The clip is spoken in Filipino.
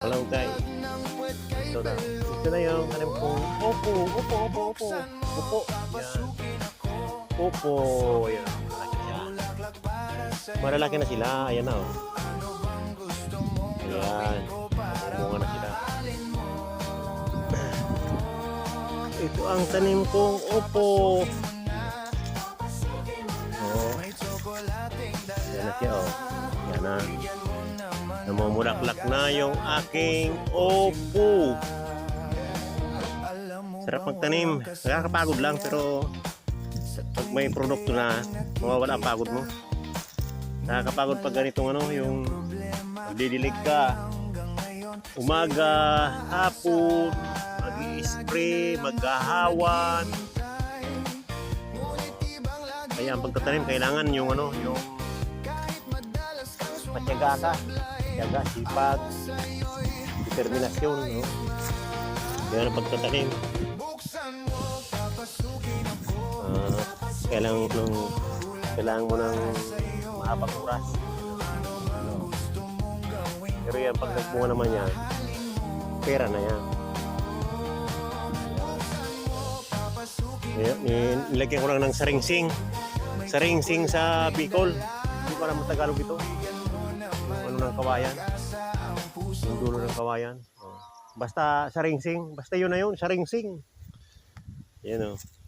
Hello guys. Ito na yung alam kong opo. Opo. Yan. Opo. Yan. Malalaki na sila. Ayan na oh. Ayan. Bunga na sila. Ito ang tanim kong opo. Oh. Yan na siya oh. Yan na. Namumulaklak na yung aking opo. Sarap magtanim. Nakakapagod lang pero pag may produkto na, mawawala ang pagod mo. Nakakapagod pag ganitong ano, yung magdidilig ka umaga, hapon, mag-i-spray, maghahawan. Kaya ang pagtatanim kailangan yung ano, yung matyaga ka. Matyaga, sipag, determinasyon, no? Yan ang pagtatanim. Kailangan mo ng mahabang oras. Pero yan, pag nagmunga naman yan, pera na yan. Nilagyan ko lang ng saringsing. Saringsing sa Bicol. Hindi ko alam ang Tagalog ito. Ano ng kawayan. Yung dulo ng kawayan. Basta saringsing. Basta yun na yun, saringsing. Yan o.